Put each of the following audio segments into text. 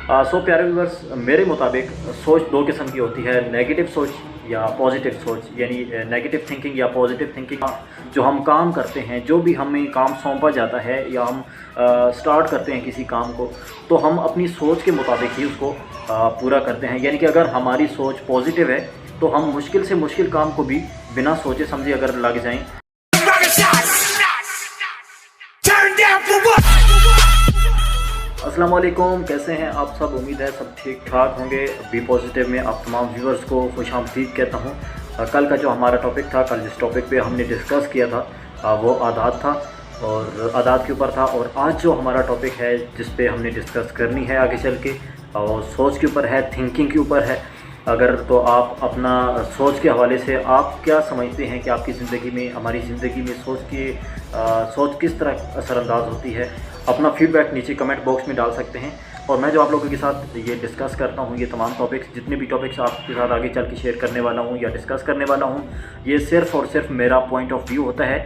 सो प्यारे व्यूअर्स, मेरे मुताबिक सोच दो किस्म की होती है, नेगेटिव सोच या पॉजिटिव सोच। यानी नेगेटिव थिंकिंग या पॉजिटिव थिंकिंग, जो हम काम करते हैं, जो भी हमें काम सौंपा जाता है या हम स्टार्ट करते हैं किसी काम को, तो हम अपनी सोच के मुताबिक ही उसको पूरा करते हैं। यानी कि अगर हमारी सोच पॉजिटिव है तो हम मुश्किल से मुश्किल काम को भी बिना सोचे समझे अगर लग जाएं। अस्सलाम वालेकुम, कैसे हैं आप सब? उम्मीद है सब ठीक ठाक होंगे। बी पॉजिटिव में आप तमाम व्यूअर्स को खुशामदीद कहता हूं। कल का जो हमारा टॉपिक था, कल जिस टॉपिक पे हमने डिस्कस किया था वो आदत था और आदत के ऊपर था। और आज जो हमारा टॉपिक है जिस पे हमने डिस्कस करनी है आगे चल के, और सोच के ऊपर है, थिंकिंग के ऊपर है। अगर तो आप अपना सोच के हवाले से आप क्या समझते हैं कि आपकी ज़िंदगी में, हमारी ज़िंदगी में सोच किस तरह असरअंदाज होती है, अपना फीडबैक नीचे कमेंट बॉक्स में डाल सकते हैं। और मैं जो आप लोगों के साथ ये डिस्कस करता हूँ, ये तमाम टॉपिक्स, जितने भी टॉपिक्स आपके साथ आगे चल के शेयर करने वाला हूँ या डिस्कस करने वाला हूँ, ये सिर्फ़ और सिर्फ मेरा पॉइंट ऑफ व्यू होता है।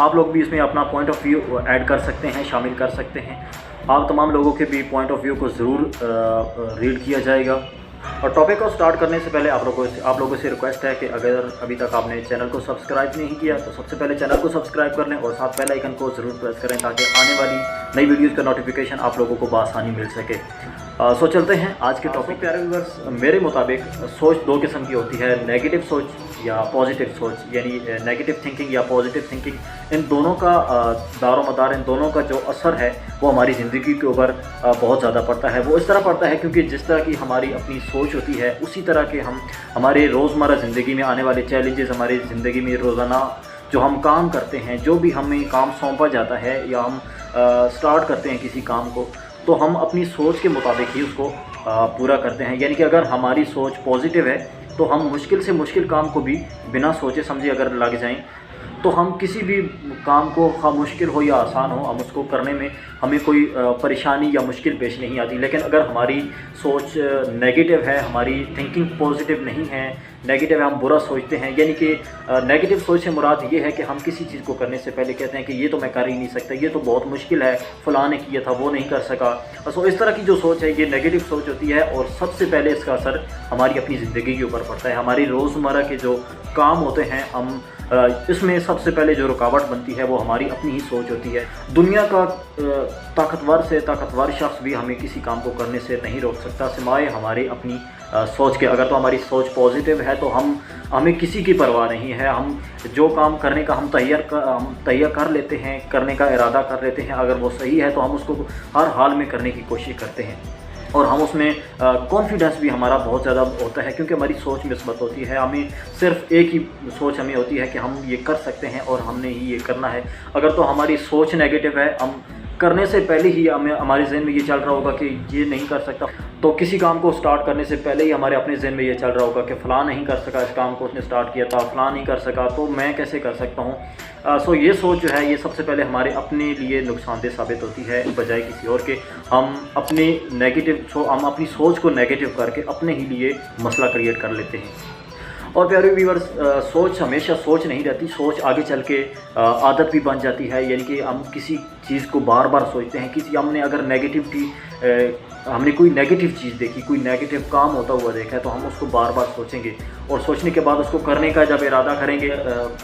आप लोग भी इसमें अपना पॉइंट ऑफ व्यू ऐड कर सकते हैं, शामिल कर सकते हैं। आप तमाम लोगों के भी पॉइंट ऑफ व्यू को ज़रूर रीड किया जाएगा। और टॉपिक को स्टार्ट करने से पहले आप लोगों से रिक्वेस्ट है कि अगर अभी तक आपने चैनल को सब्सक्राइब नहीं किया तो सबसे पहले चैनल को सब्सक्राइब कर लें और साथ बेल आइकन को ज़रूर प्रेस करें ताकि आने वाली नई वीडियोज़ का नोटिफिकेशन आप लोगों को बआसानी मिल सके। सो चलते हैं आज के टॉपिक। प्यारे व्यूअर्स, मेरे मुताबिक सोच दो किस्म की होती है, नेगेटिव सोच या पॉजिटिव सोच। यानी नेगेटिव थिंकिंग या पॉजिटिव थिंकिंग, इन दोनों का दारो मदार, इन दोनों का जो असर है वो हमारी ज़िंदगी के ऊपर बहुत ज़्यादा पड़ता है। वो इस तरह पड़ता है क्योंकि जिस तरह की हमारी अपनी सोच होती है उसी तरह के हम हमारे रोज़मर्रा ज़िंदगी में आने वाले चैलेंजेस, हमारी ज़िंदगी में रोज़ाना जो हम काम करते हैं, जो भी हमें काम सौंपा जाता है या हम स्टार्ट करते हैं किसी काम को, तो हम अपनी सोच के मुताबिक ही उसको पूरा करते हैं। यानी कि अगर हमारी सोच पॉजिटिव है तो हम मुश्किल से मुश्किल काम को भी बिना सोचे समझे अगर लग जाएं, तो हम किसी भी काम को, हाँ मुश्किल हो या आसान हो, हम उसको करने में हमें कोई परेशानी या मुश्किल पेश नहीं आती। लेकिन अगर हमारी सोच नेगेटिव है, हमारी थिंकिंग पॉजिटिव नहीं है, नेगेटिव है, हम बुरा सोचते हैं, यानी कि नेगेटिव सोच से मुराद ये है कि हम किसी चीज़ को करने से पहले कहते हैं कि ये तो मैं कर ही नहीं सकता, ये तो बहुत मुश्किल है, फ़लाँ ने किया था वो नहीं कर सका। सो इस तरह की जो सोच है ये नेगेटिव सोच होती है और सबसे पहले इसका असर हमारी अपनी ज़िंदगी के ऊपर पड़ता है। हमारी रोज़मर्रा के जो काम होते हैं, हम इसमें सबसे पहले जो रुकावट बनती है वो हमारी अपनी ही सोच होती है। दुनिया का ताकतवर से ताकतवर शख्स भी हमें किसी काम को करने से नहीं रोक सकता सिवाय हमारे अपनी सोच के। अगर तो हमारी सोच पॉजिटिव है तो हमें किसी की परवाह नहीं है। हम जो काम करने का हम तैयार कर लेते हैं, करने का इरादा कर लेते हैं। अगर वो सही है तो हम उसको हर हाल में करने की कोशिश करते हैं और हम उसमें कॉन्फिडेंस भी हमारा बहुत ज़्यादा होता है क्योंकि हमारी सोच मिस्बत होती है। हमें सिर्फ एक ही सोच हमें होती है कि हम ये कर सकते हैं और हमने ही ये करना है। अगर तो हमारी सोच नेगेटिव है, हम करने से पहले ही हमारे ज़हन में ये चल रहा होगा कि ये नहीं कर सकता, तो किसी काम को स्टार्ट करने से पहले ही हमारे अपने ज़हन में ये चल रहा होगा कि फ़लाँ नहीं कर सका, इस काम को उसने स्टार्ट किया था, फ़लाँ नहीं कर सका तो मैं कैसे कर सकता हूँ। सो ये सोच जो है ये सबसे पहले हमारे अपने लिए नुकसानदेह साबित होती है बजाय किसी और के। हम अपनी सोच को नेगेटिव करके अपने ही लिए मसला क्रिएट कर लेते हैं। और प्यारे व्यूअर्स, सोच हमेशा सोच नहीं रहती, सोच आगे चल के आदत भी बन जाती है। यानी कि हम किसी चीज़ को बार बार सोचते हैं। हमने कोई नेगेटिव चीज़ देखी, कोई नेगेटिव काम होता हुआ देखा है तो हम उसको बार बार सोचेंगे और सोचने के बाद उसको करने का जब इरादा करेंगे,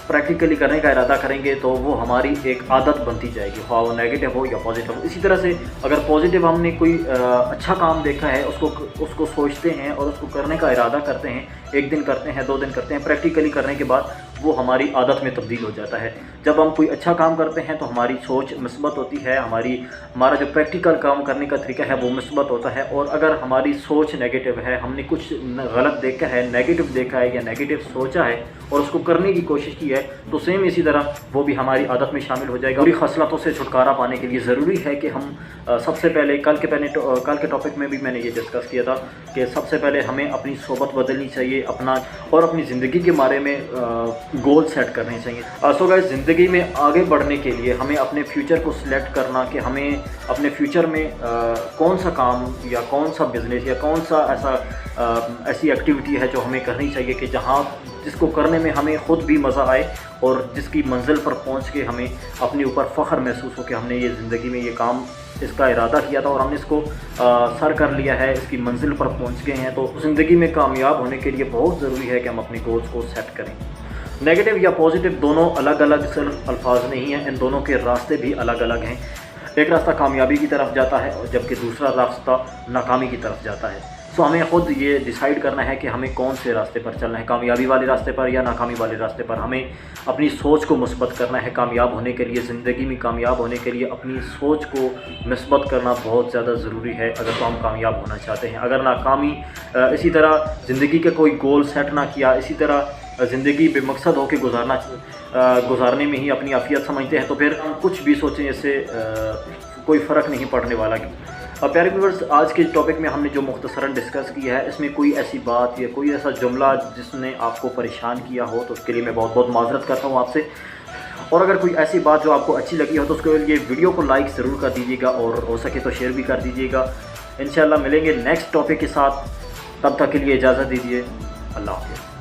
प्रैक्टिकली करने का इरादा करेंगे तो वो हमारी एक आदत बनती जाएगी, हाँ वो नेगेटिव हो या पॉजिटिव हो। इसी तरह से अगर पॉजिटिव हमने कोई अच्छा काम देखा है, उसको सोचते हैं और उसको करने का इरादा करते हैं, एक दिन करते हैं, 2 दिन करते हैं, प्रैक्टिकली करने के बाद वो हमारी आदत में तब्दील हो जाता है। जब हम कोई अच्छा काम करते हैं तो हमारी सोच मिस्बत होती है, हमारा जो प्रैक्टिकल काम करने का तरीका है वो मिस्बत होता है। और अगर हमारी सोच नेगेटिव है, हमने कुछ गलत देखा है, नेगेटिव देखा है या नेगेटिव सोचा है और उसको करने की कोशिश की है, तो सेम इसी तरह वो भी हमारी आदत में शामिल हो जाएगा। बुरी खसलतों से छुटकारा पाने के लिए ज़रूरी है कि हम सबसे पहले कल के टॉपिक में भी मैंने ये डिस्कस किया था कि सबसे पहले हमें अपनी सोबत बदलनी चाहिए, अपनी ज़िंदगी के बारे में गोल सेट करने चाहिए। सो गाइस, ज़िंदगी में आगे बढ़ने के लिए हमें अपने फ्यूचर को सिलेक्ट करना कि हमें अपने फ्यूचर में कौन सा काम या कौन सा बिज़नेस या कौन सा ऐसी एक्टिविटी है जो हमें करनी चाहिए कि जिसको करने में हमें ख़ुद भी मज़ा आए और जिसकी मंजिल पर पहुंच के हमें अपने ऊपर फ़ख्र महसूस हो कि हमने ये ज़िंदगी में ये काम इसका इरादा किया था और हमने इसको सर कर लिया है, इसकी मंजिल पर पहुंच गए हैं। तो ज़िंदगी में कामयाब होने के लिए बहुत ज़रूरी है कि हम अपनी गोल्स को सेट करें। नेगेटिव या पॉजिटिव दोनों अलग अलग सिर्फ अल्फाज नहीं हैं, इन दोनों के रास्ते भी अलग अलग हैं। एक रास्ता कामयाबी की तरफ जाता है और जबकि दूसरा रास्ता नाकामी की तरफ जाता है। सो हमें ख़ुद ये डिसाइड करना है कि हमें कौन से रास्ते पर चलना है, कामयाबी वाले रास्ते पर या नाकामी वाले रास्ते पर। हमें अपनी सोच को मुस्बत करना है। कामयाब होने के लिए, ज़िंदगी में कामयाब होने के लिए अपनी सोच को मुस्बत करना बहुत ज़्यादा ज़रूरी है अगर तो हम कामयाब होना चाहते हैं। अगर नाकामी इसी तरह ज़िंदगी के कोई गोल सेट ना किया, इसी तरह ज़िंदगी बेमकसद होकर गुजारने में ही अपनी आफियत समझते हैं तो फिर कुछ भी सोचें इससे कोई फ़र्क नहीं पड़ने वाला। अब प्यारे व्यूअर्स, आज के टॉपिक में हमने जो मुख्तसरन डिस्कस किया है, इसमें कोई ऐसी बात या कोई ऐसा जुमला जिसने आपको परेशान किया हो तो उसके लिए मैं बहुत बहुत माज़रत करता हूँ आपसे। और अगर कोई ऐसी बात जो आपको अच्छी लगी हो तो उसके लिए वीडियो को लाइक ज़रूर कर दीजिएगा और हो सके तो शेयर भी कर दीजिएगा। इंशाल्लाह मिलेंगे नेक्स्ट टॉपिक के साथ, तब तक के लिए इजाज़त दीजिए। अल्लाह हाफ़िज़।